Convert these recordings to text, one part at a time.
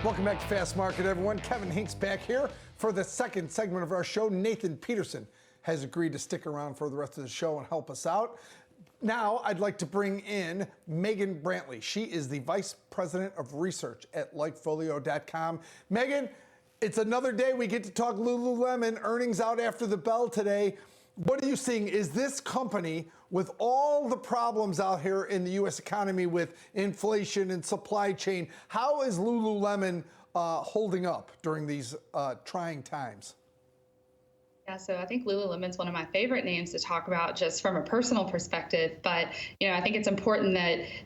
Welcome back to Fast Market, everyone. Kevin Hincks back here for the second segment of our show. Nathan Peterson has agreed to stick around for the rest of the show and help us out. Now, I'd like to bring in Megan Brantley. She is the Vice President of Research at LikeFolio.com. Megan, it's another day we get to talk Lululemon. Earnings out after the bell today. What are you seeing? Is this company, with all the problems out here in the U.S. economy with inflation and supply chain, how is Lululemon holding up during these trying times? Yeah, so I think Lululemon's one of my favorite names to talk about just from a personal perspective. But, I think it's important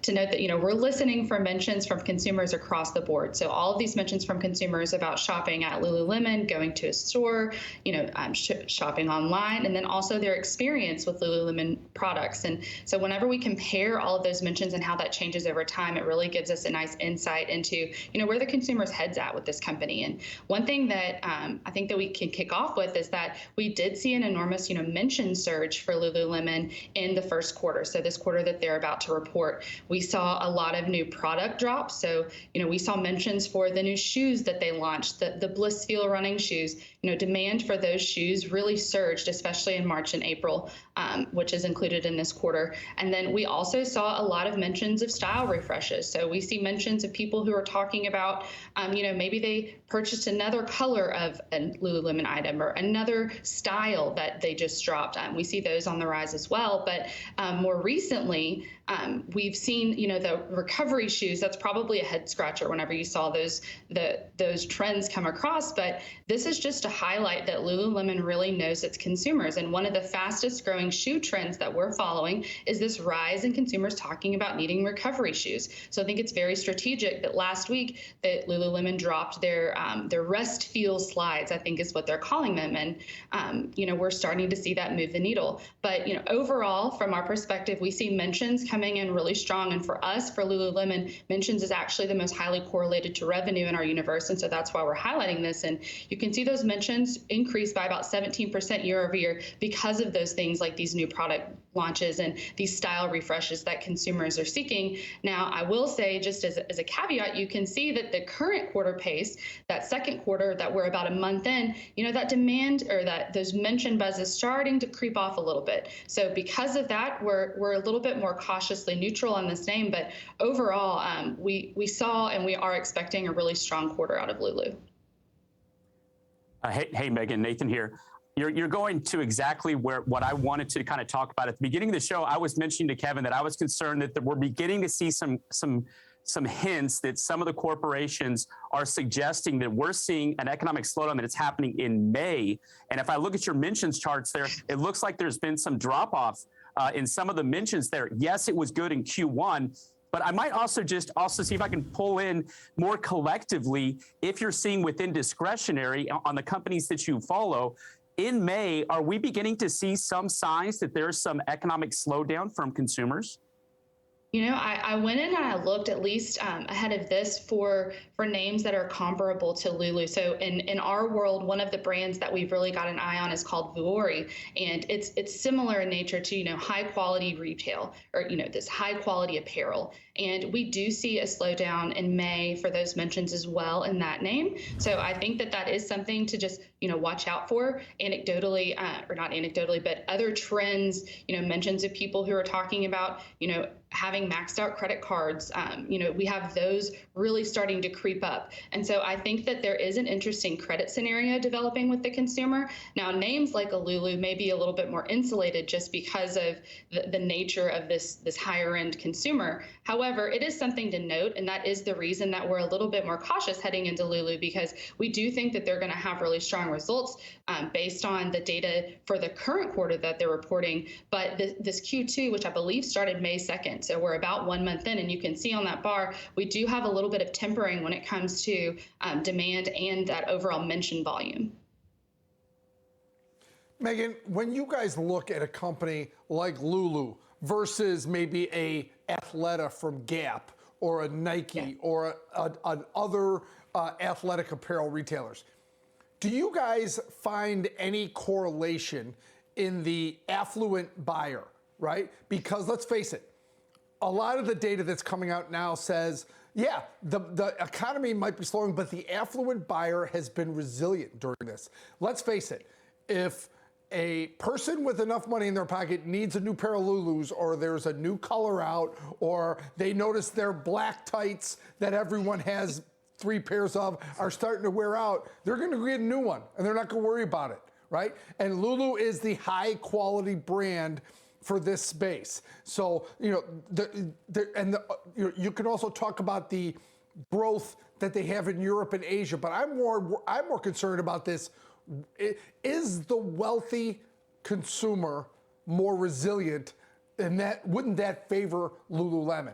to note that, we're listening for mentions from consumers across the board. So all of these mentions from consumers about shopping at Lululemon, going to a store, shopping online, and then also their experience with Lululemon products. And so whenever we compare all of those mentions and how that changes over time, it really gives us a nice insight into, where the consumer's head's at with this company. And one thing that I think that we can kick off with is that we did see an enormous, mention surge for Lululemon in the first quarter. So this quarter that they're about to report, we saw a lot of new product drops. So, we saw mentions for the new shoes that they launched, the Blissfeel running shoes. Demand for those shoes really surged, especially in March and April, which is included in this quarter. And then we also saw a lot of mentions of style refreshes. So we see mentions of people who are talking about, maybe they purchased another color of a Lululemon item or another style that they just dropped. We see those on the rise as well. But more recently, we've seen, the recovery shoes. That's probably a head scratcher whenever you saw those trends come across. But this is just to highlight that Lululemon really knows its consumers. And one of the fastest growing shoe trends that we're following is this rise in consumers talking about needing recovery shoes. So I think it's very strategic that last week that Lululemon dropped their rest feel slides, I think is what they're calling them. And, we're starting to see that move the needle. But, overall, from our perspective, we see mentions coming in really strong. And for us, for Lululemon, mentions is actually the most highly correlated to revenue in our universe. And so that's why we're highlighting this. And you can see those mentions increase by about 17% year over year because of those things like these new product launches and these style refreshes that consumers are seeking. Now, I will say, just as a caveat, you can see that the current quarter pace, that second quarter that we're about a month in, that demand or that those mention buzz is starting to creep off a little bit. So because of that, we're a little bit more cautiously neutral on this name. But overall, we saw and we are expecting a really strong quarter out of Lulu. Hey, Megan, Nathan here. You're going to exactly what I wanted to kind of talk about at the beginning of the show. I was mentioning to Kevin that I was concerned that we're beginning to see some hints that some of the corporations are suggesting that we're seeing an economic slowdown, that it's happening in May. And if I look at your mentions charts there, it looks like there's been some drop off in some of the mentions there. Yes, it was good in Q1. But I might also see if I can pull in more collectively, if you're seeing within discretionary on the companies that you follow, in May, are we beginning to see some signs that there's some economic slowdown from consumers? I went in and I looked at least ahead of this for names that are comparable to Lulu. So in our world, one of the brands that we've really got an eye on is called Vuori, and it's similar in nature to high quality retail or this high quality apparel. And we do see a slowdown in May for those mentions as well in that name. So I think that is something to just watch out for. Anecdotally, or not anecdotally, but other trends. Mentions of people who are talking about having maxed out credit cards. We have those really starting to creep up. And so I think that there is an interesting credit scenario developing with the consumer. Now, names like a Lulu may be a little bit more insulated just because of the nature of this higher end consumer. However, it is something to note, and that is the reason that we're a little bit more cautious heading into Lulu, because we do think that they're going to have really strong results based on the data for the current quarter that they're reporting. But this Q2, which I believe started May 2nd, so we're about 1 month in, and you can see on that bar, we do have a little bit of tempering when it comes to demand and that overall mention volume. Megan, when you guys look at a company like Lulu versus maybe a Athleta from Gap or a Nike or other athletic apparel retailers, do you guys find any correlation in the affluent buyer, right? Because let's face it, a lot of the data that's coming out now says Yeah, the economy might be slowing, but the affluent buyer has been resilient during this. Let's face it, if a person with enough money in their pocket needs a new pair of Lulus, or there's a new color out, or they notice their black tights that everyone has 3 pairs of are starting to wear out, they're going to get a new one, and they're not going to worry about it, right? And Lulu is the high quality brand for this space. So, you know, you can also talk about the growth that they have in Europe and Asia, but I'm more concerned about this. Is the wealthy consumer more resilient, and wouldn't that favor Lululemon?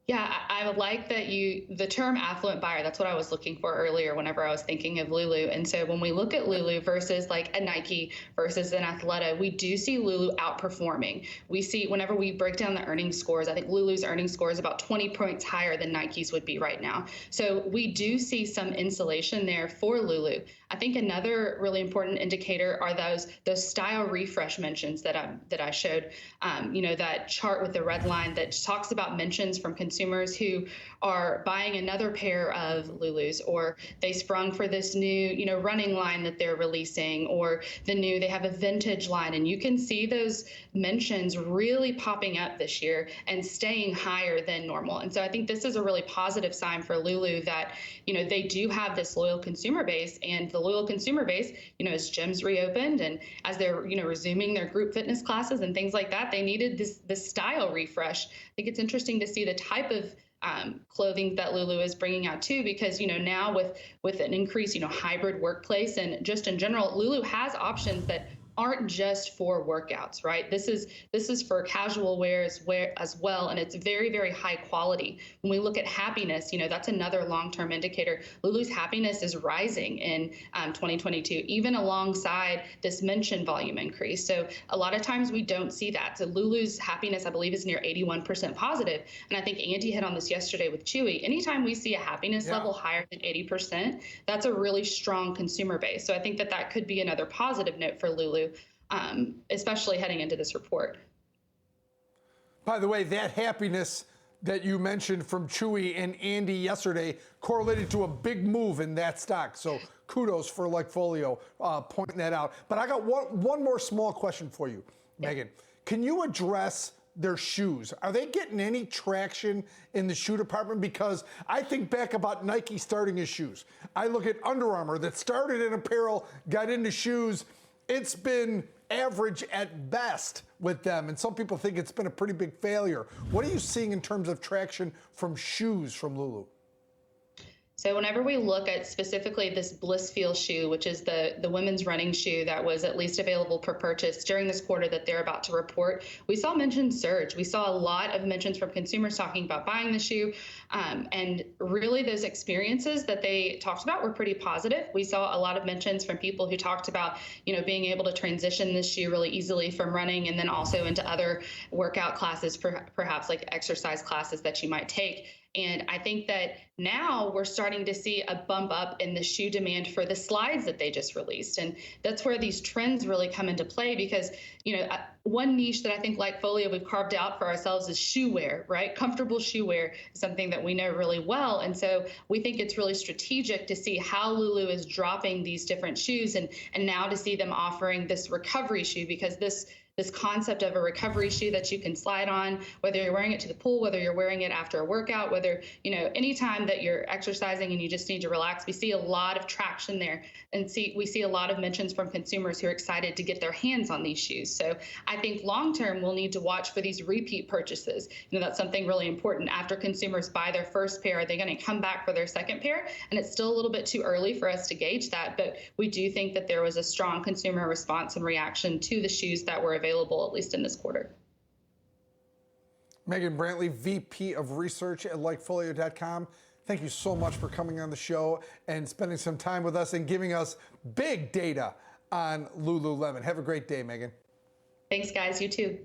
Yeah, I like that the term affluent buyer, that's what I was looking for earlier whenever I was thinking of Lulu. And so when we look at Lulu versus like a Nike versus an Athleta, we do see Lulu outperforming. We see whenever we break down the earnings scores, I think Lulu's earnings score is about 20 points higher than Nike's would be right now. So we do see some insulation there for Lulu. I think another really important indicator are those style refresh mentions that I showed. You know, that chart with the red line that talks about mentions from consumers who are buying another pair of Lulus, or they sprung for this new, you know, running line that they're releasing, or they have a vintage line, and you can see those mentions really popping up this year and staying higher than normal. And so I think this is a really positive sign for Lulu that, you know, they do have this loyal consumer base, and the loyal consumer base, you know, as gyms reopened and as they're, you know, resuming their group fitness classes and things like that, they needed this style refresh. I think it's interesting to see the type of clothing that Lulu is bringing out too, because, you know, now with an increased, you know, hybrid workplace and just in general, Lulu has options that aren't just for workouts, right? This is for casual wear as well, and it's very, very high quality. When we look at happiness, you know, that's another long-term indicator. Lulu's happiness is rising in 2022, even alongside this mention volume increase. So a lot of times we don't see that. So Lulu's happiness, I believe, is near 81% positive, and I think Andy hit on this yesterday with Chewy. Anytime we see a happiness level higher than 80%, that's a really strong consumer base. So I think that could be another positive note for Lulu, especially heading into this report. By the way, that happiness that you mentioned from Chewy and Andy yesterday correlated to a big move in that stock. So kudos for LikeFolio pointing that out. But I got one more small question for you, Megan. Can you address their shoes? Are they getting any traction in the shoe department? Because I think back about Nike starting his shoes. I look at Under Armour that started in apparel, got into shoes. It's been average at best with them, and some people think it's been a pretty big failure. What are you seeing in terms of traction from shoes from Lulu? So whenever we look at specifically this Blissfeel shoe, which is the women's running shoe that was at least available for purchase during this quarter that they're about to report, we saw mentions surge. We saw a lot of mentions from consumers talking about buying the shoe. And really those experiences that they talked about were pretty positive. We saw a lot of mentions from people who talked about, you know, being able to transition this shoe really easily from running and then also into other workout classes, perhaps like exercise classes that you might take. And I think that now we're starting to see a bump up in the shoe demand for the slides that they just released. And that's where these trends really come into play because, you know, one niche that I think LikeFolio we've carved out for ourselves is shoe wear, right? Comfortable shoe wear is something that we know really well. And so we think it's really strategic to see how Lulu is dropping these different shoes and now to see them offering this recovery shoe, because this concept of a recovery shoe that you can slide on, whether you're wearing it to the pool, whether you're wearing it after a workout, whether, you know, anytime that you're exercising and you just need to relax, we see a lot of traction there. And we see a lot of mentions from consumers who are excited to get their hands on these shoes. So I think long-term, we'll need to watch for these repeat purchases. You know, that's something really important. After consumers buy their first pair, are they going to come back for their second pair? And it's still a little bit too early for us to gauge that, but we do think that there was a strong consumer response and reaction to the shoes that were available, at least in this quarter. Megan Brantley, VP of Research at LikeFolio.com. Thank you so much for coming on the show and spending some time with us and giving us big data on Lululemon. Have a great day, Megan. Thanks, guys. You too.